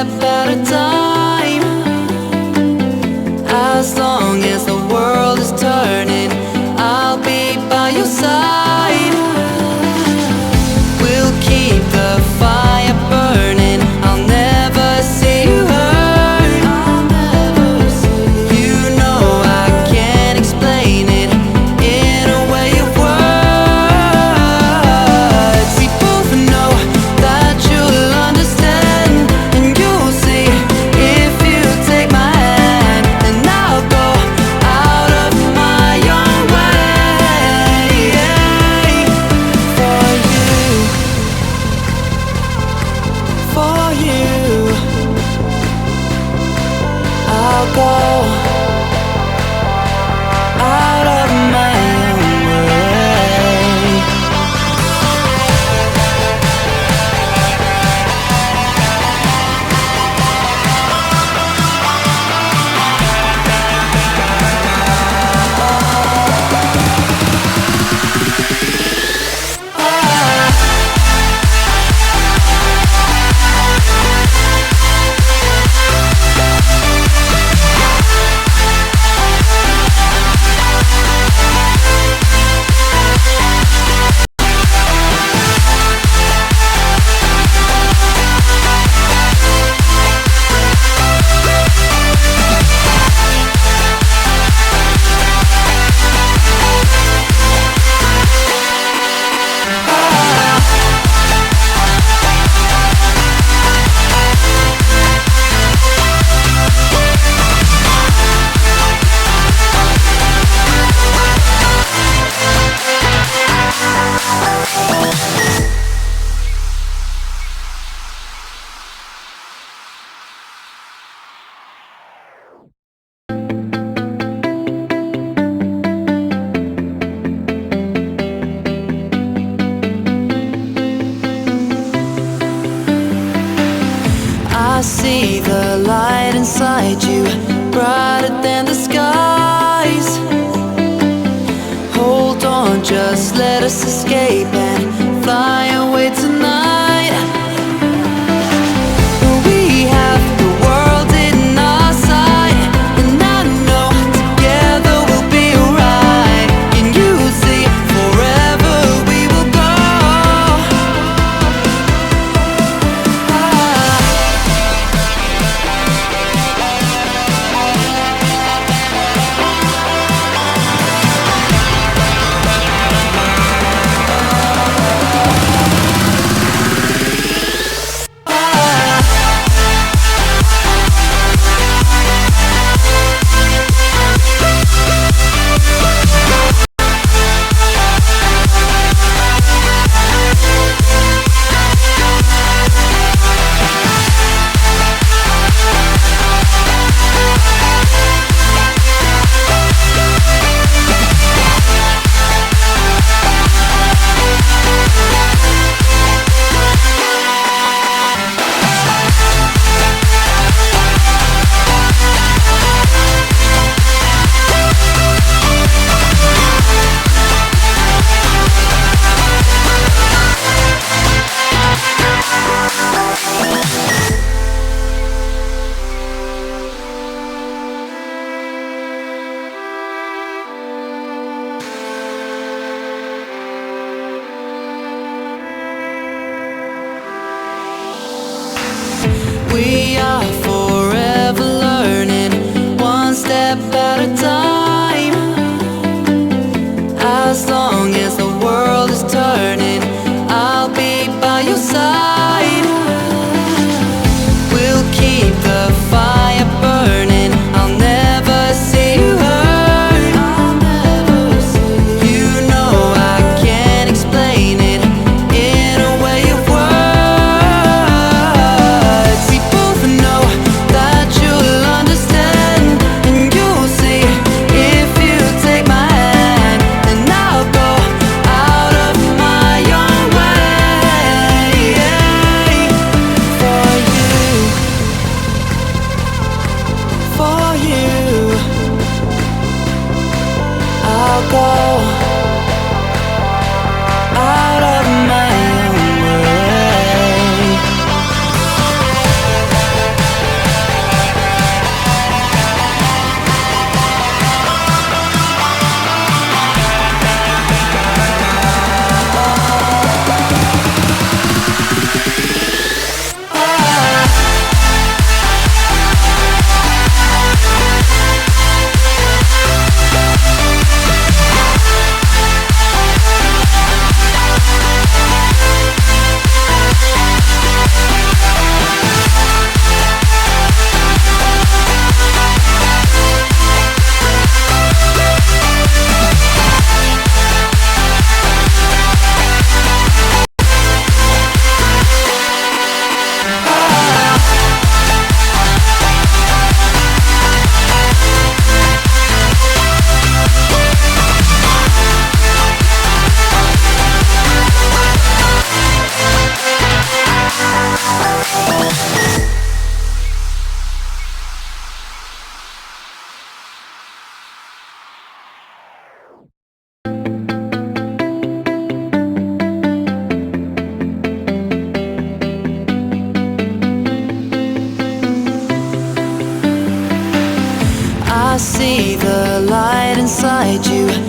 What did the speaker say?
step at a time. As long as the world is turning, I'll be by your side. We'll keep the fire burning. I'll never see you hurt. You know I can't explain it in a way of words. We both know that you'll understand, and you'll see if you take my hand. And I'll go out of my own way for you, for you. I'll go out of my own way. I see the light inside you, brighter than the skies. Hold on, just let us escape and fly away tonight. We have the world in our sight, and I know together we'll be alright. Can you see forever we will go? beside you.